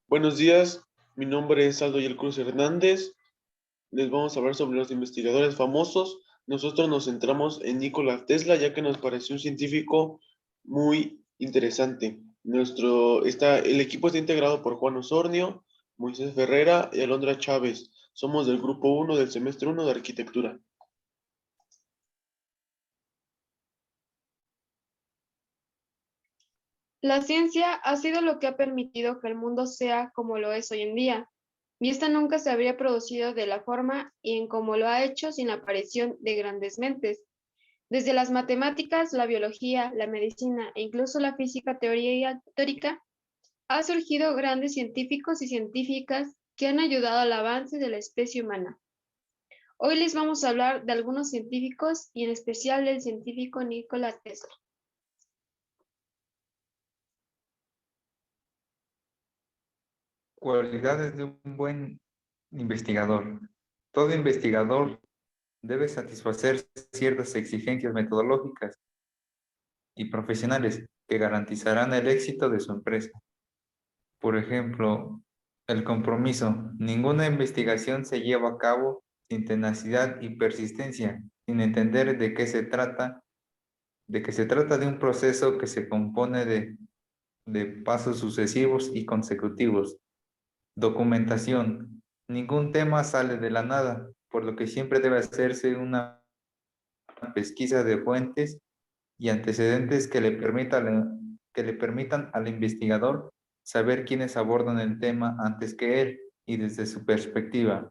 Buenos días, mi nombre es Aldo Yel Cruz Hernández. Les vamos a hablar sobre los investigadores famosos. Nosotros nos centramos en Nikola Tesla, ya que nos pareció un científico muy interesante. El equipo está integrado por Juan Osornio, Moisés Ferrera y Alondra Chávez. Somos del grupo 1 del semestre 1 de arquitectura. La ciencia ha sido lo que ha permitido que el mundo sea como lo es hoy en día, y esta nunca se habría producido de la forma y en cómo lo ha hecho sin la aparición de grandes mentes. Desde las matemáticas, la biología, la medicina e incluso la física teórica, ha surgido grandes científicos y científicas que han ayudado al avance de la especie humana. Hoy les vamos a hablar de algunos científicos y en especial del científico Nikola Tesla. Cualidades de un buen investigador. Todo investigador debe satisfacer ciertas exigencias metodológicas y profesionales que garantizarán el éxito de su empresa. Por ejemplo, el compromiso. Ninguna investigación se lleva a cabo sin tenacidad y persistencia, sin entender de que se trata de un proceso que se compone de pasos sucesivos y consecutivos. Documentación. Ningún tema sale de la nada, por lo que siempre debe hacerse una pesquisa de fuentes y antecedentes que le permitan al investigador saber quiénes abordan el tema antes que él y desde su perspectiva.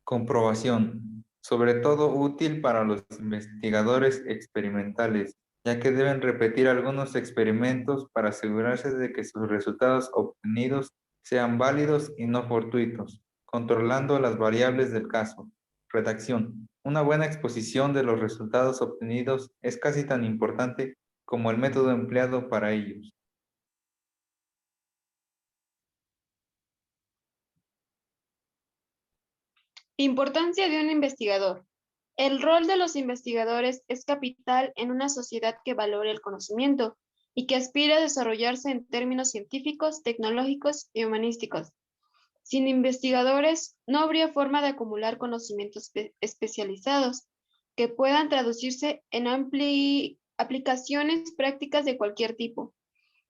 Comprobación. Sobre todo útil para los investigadores experimentales, ya que deben repetir algunos experimentos para asegurarse de que sus resultados obtenidos sean válidos y no fortuitos, controlando las variables del caso. Redacción. Una buena exposición de los resultados obtenidos es casi tan importante como el método empleado para ellos. Importancia de un investigador. El rol de los investigadores es capital en una sociedad que valore el conocimiento y que aspire a desarrollarse en términos científicos, tecnológicos y humanísticos. Sin investigadores, no habría forma de acumular conocimientos especializados que puedan traducirse en aplicaciones prácticas de cualquier tipo: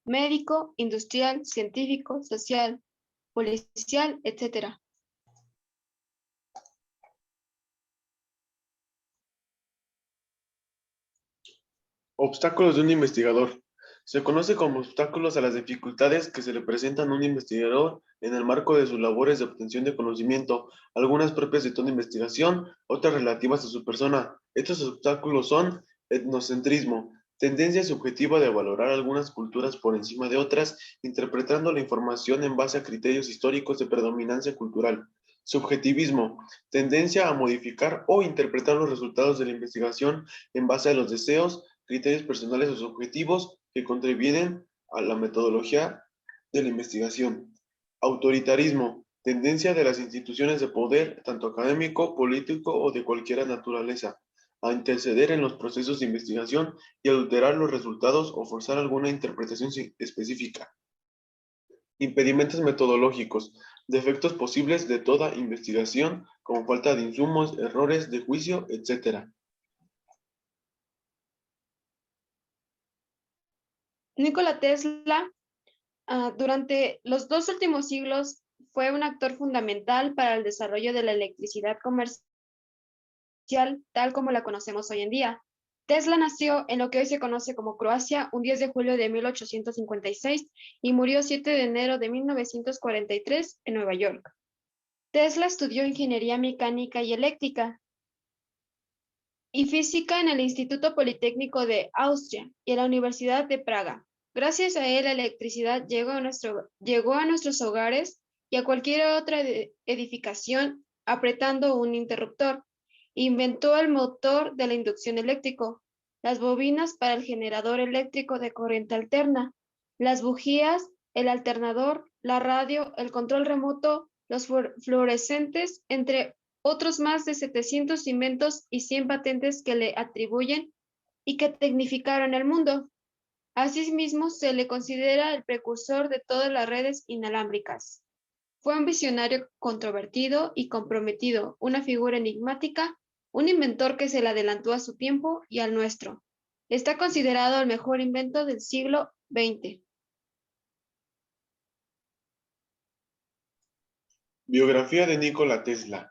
médico, industrial, científico, social, policial, etc. Obstáculos de un investigador. Se conoce como obstáculos a las dificultades que se le presentan a un investigador en el marco de sus labores de obtención de conocimiento, algunas propias de toda investigación, otras relativas a su persona. Estos obstáculos son etnocentrismo, tendencia subjetiva de valorar algunas culturas por encima de otras, interpretando la información en base a criterios históricos de predominancia cultural. Subjetivismo, tendencia a modificar o interpretar los resultados de la investigación en base a los deseos, criterios personales o subjetivos que contribuyen a la metodología de la investigación. Autoritarismo, tendencia de las instituciones de poder, tanto académico, político o de cualquier naturaleza, a interceder en los procesos de investigación y adulterar los resultados o forzar alguna interpretación específica. Impedimentos metodológicos, defectos posibles de toda investigación, como falta de insumos, errores de juicio, etc. Nikola Tesla, durante los 2 últimos siglos, fue un actor fundamental para el desarrollo de la electricidad comercial tal como la conocemos hoy en día. Tesla nació en lo que hoy se conoce como Croacia un 10 de julio de 1856 y murió 7 de enero de 1943 en Nueva York. Tesla estudió ingeniería mecánica y eléctrica y física en el Instituto Politécnico de Austria y en la Universidad de Praga. Gracias a él, la electricidad llegó a nuestros hogares y a cualquier otra edificación apretando un interruptor. Inventó el motor de la inducción eléctrico, las bobinas para el generador eléctrico de corriente alterna, las bujías, el alternador, la radio, el control remoto, los fluorescentes, entre otros más de 700 inventos y 100 patentes que le atribuyen y que tecnificaron el mundo. Asimismo, se le considera el precursor de todas las redes inalámbricas. Fue un visionario controvertido y comprometido, una figura enigmática, un inventor que se le adelantó a su tiempo y al nuestro. Está considerado el mejor invento del siglo XX. Biografía de Nikola Tesla.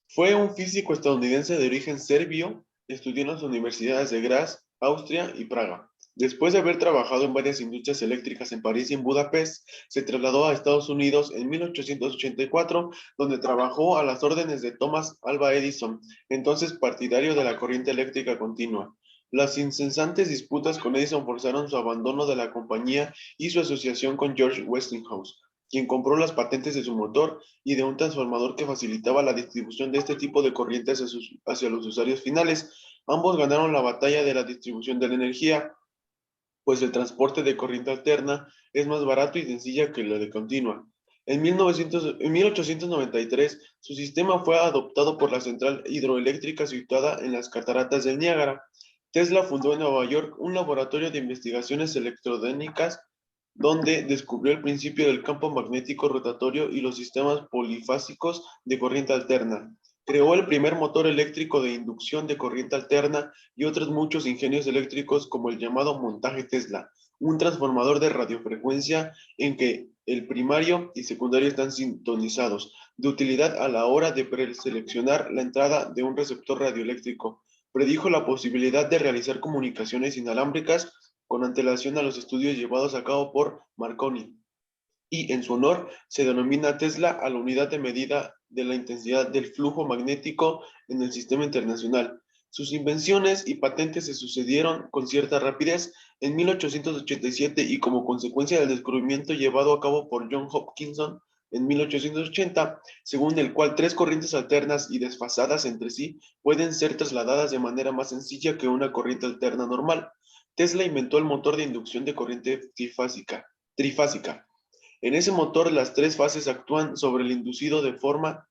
Fue un físico estadounidense de origen serbio, estudió en las universidades de Graz, Austria y Praga. Después de haber trabajado en varias industrias eléctricas en París y en Budapest, se trasladó a Estados Unidos en 1884, donde trabajó a las órdenes de Thomas Alva Edison, entonces partidario de la corriente eléctrica continua. Las incesantes disputas con Edison forzaron su abandono de la compañía y su asociación con George Westinghouse, quien compró las patentes de su motor y de un transformador que facilitaba la distribución de este tipo de corrientes hacia los usuarios finales. Ambos ganaron la batalla de la distribución de la energía, pues el transporte de corriente alterna es más barato y sencilla que la de continua. En 1893, su sistema fue adoptado por la central hidroeléctrica situada en las cataratas del Niágara. Tesla fundó en Nueva York un laboratorio de investigaciones electrodénicas donde descubrió el principio del campo magnético rotatorio y los sistemas polifásicos de corriente alterna. Creó el primer motor eléctrico de inducción de corriente alterna y otros muchos ingenios eléctricos como el llamado montaje Tesla, un transformador de radiofrecuencia en que el primario y secundario están sintonizados, de utilidad a la hora de preseleccionar la entrada de un receptor radioeléctrico. Predijo la posibilidad de realizar comunicaciones inalámbricas con antelación a los estudios llevados a cabo por Marconi, y en su honor se denomina Tesla a la unidad de medida de la intensidad del flujo magnético en el sistema internacional. Sus invenciones y patentes se sucedieron con cierta rapidez en 1887 y como consecuencia del descubrimiento llevado a cabo por John Hopkinson en 1880, según el cual tres corrientes alternas y desfasadas entre sí pueden ser trasladadas de manera más sencilla que una corriente alterna normal. Tesla inventó el motor de inducción de corriente trifásica. En ese motor, las tres fases actúan sobre el inducido de forma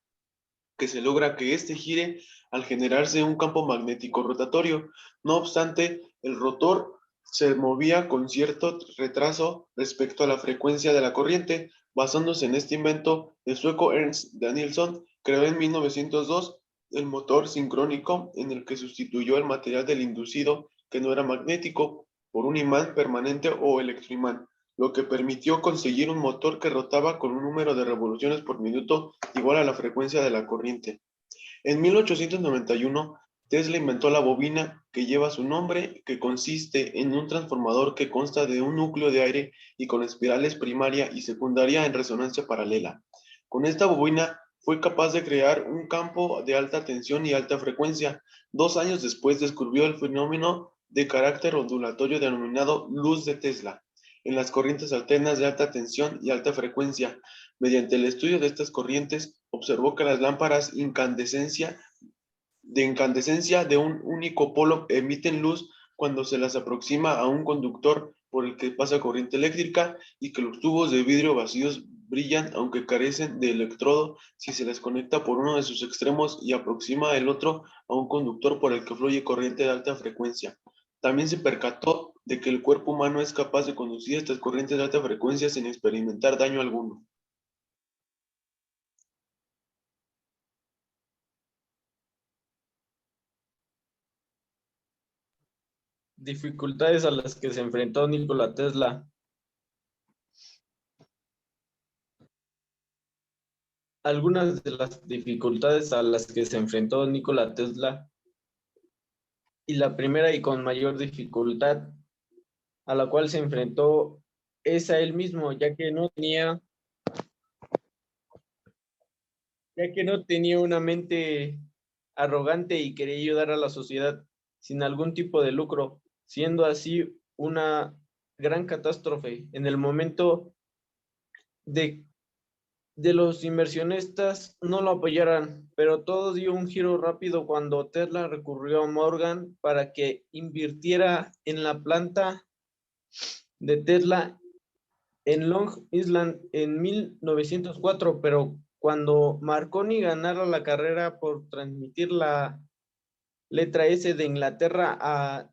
que se logra que éste gire al generarse un campo magnético rotatorio. No obstante, el rotor se movía con cierto retraso respecto a la frecuencia de la corriente. Basándose en este invento, el sueco Ernst Danielsson creó en 1902 el motor sincrónico, en el que sustituyó el material del inducido, que no era magnético, por un imán permanente o electroimán, lo que permitió conseguir un motor que rotaba con un número de revoluciones por minuto igual a la frecuencia de la corriente. En 1891, Tesla inventó la bobina que lleva su nombre, que consiste en un transformador que consta de un núcleo de aire y con espirales primaria y secundaria en resonancia paralela. Con esta bobina fue capaz de crear un campo de alta tensión y alta frecuencia. 2 años después descubrió el fenómeno de carácter ondulatorio denominado luz de Tesla en las corrientes alternas de alta tensión y alta frecuencia. Mediante el estudio de estas corrientes, observó que las lámparas incandescencia de un único polo emiten luz cuando se las aproxima a un conductor por el que pasa corriente eléctrica y que los tubos de vidrio vacíos brillan aunque carecen de electrodo si se les conecta por uno de sus extremos y aproxima el otro a un conductor por el que fluye corriente de alta frecuencia. También se percató de que el cuerpo humano es capaz de conducir estas corrientes de alta frecuencia sin experimentar daño alguno. Dificultades a las que se enfrentó Nikola Tesla. Algunas de las dificultades a las que se enfrentó Nikola Tesla, y la primera y con mayor dificultad a la cual se enfrentó es a él mismo, ya que no tenía una mente arrogante y quería ayudar a la sociedad sin algún tipo de lucro, siendo así una gran catástrofe. En el momento de los inversionistas no lo apoyaran, pero todo dio un giro rápido cuando Tesla recurrió a Morgan para que invirtiera en la planta de Tesla en Long Island en 1904, pero cuando Marconi ganara la carrera por transmitir la letra S de Inglaterra a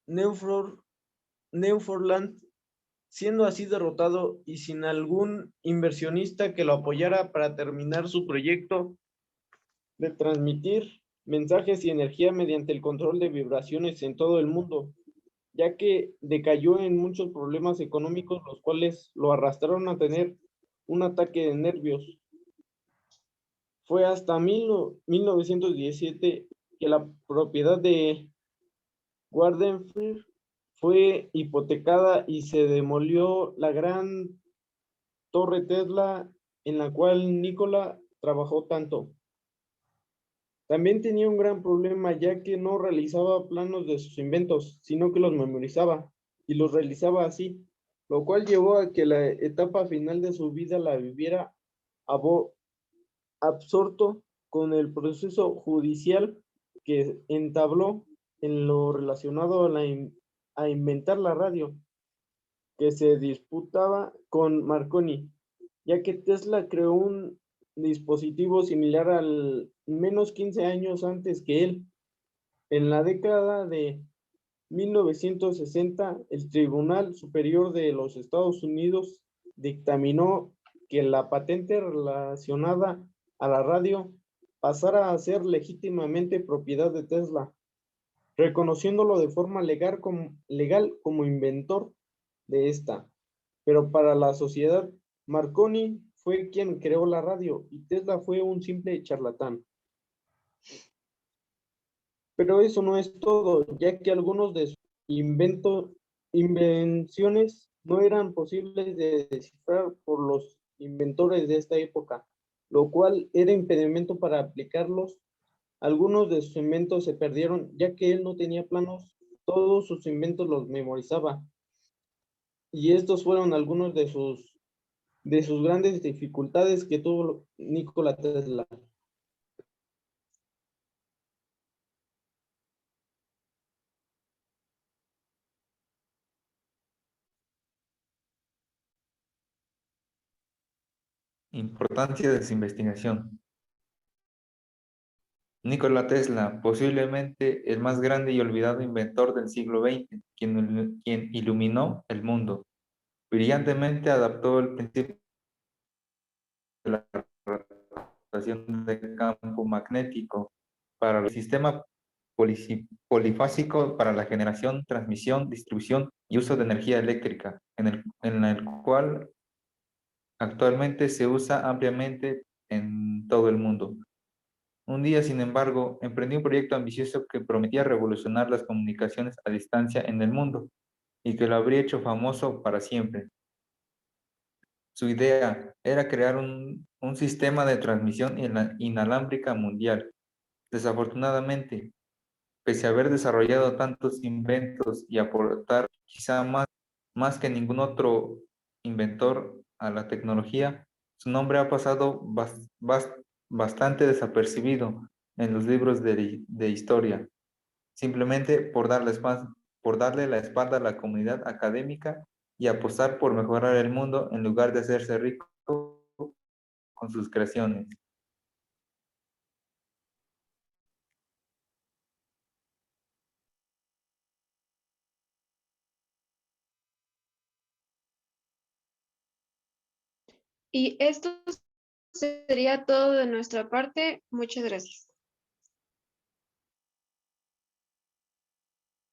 Newfoundland, siendo así derrotado y sin algún inversionista que lo apoyara para terminar su proyecto de transmitir mensajes y energía mediante el control de vibraciones en todo el mundo, ya que decayó en muchos problemas económicos, los cuales lo arrastraron a tener un ataque de nervios. Fue hasta 1917 que la propiedad de Wardenford fue hipotecada y se demolió la gran torre Tesla en la cual Nikola trabajó tanto. También tenía un gran problema, ya que no realizaba planos de sus inventos, sino que los memorizaba y los realizaba así, lo cual llevó a que la etapa final de su vida la viviera absorto con el proceso judicial que entabló en lo relacionado a inventar la radio, que se disputaba con Marconi, ya que Tesla creó un dispositivo similar al menos 15 años antes que él. En la década de 1960, el Tribunal Superior de los Estados Unidos dictaminó que la patente relacionada a la radio pasara a ser legítimamente propiedad de Tesla, reconociéndolo de forma legal como inventor de esta. Pero para la sociedad, Marconi fue quien creó la radio y Tesla fue un simple charlatán. Pero eso no es todo, ya que algunos de sus invenciones no eran posibles de descifrar por los inventores de esta época, lo cual era impedimento para aplicarlos. Algunos de sus inventos se perdieron, ya que él no tenía planos, todos sus inventos los memorizaba. Y estos fueron algunos de sus grandes dificultades que tuvo Nikola Tesla. Importancia de su investigación. Nikola Tesla, posiblemente el más grande y olvidado inventor del siglo XX, quien iluminó el mundo. Brillantemente adaptó el principio de la rotación de campo magnético para el sistema polifásico para la generación, transmisión, distribución y uso de energía eléctrica, en el cual actualmente se usa ampliamente en todo el mundo. Un día, sin embargo, emprendió un proyecto ambicioso que prometía revolucionar las comunicaciones a distancia en el mundo y que lo habría hecho famoso para siempre. Su idea era crear un sistema de transmisión inalámbrica mundial. Desafortunadamente, pese a haber desarrollado tantos inventos y aportar quizá más que ningún otro inventor a la tecnología, su nombre ha pasado bastante desapercibido en los libros de historia, simplemente por darle la espalda a la comunidad académica y apostar por mejorar el mundo en lugar de hacerse rico con sus creaciones. Y esto sería todo de nuestra parte. Muchas gracias.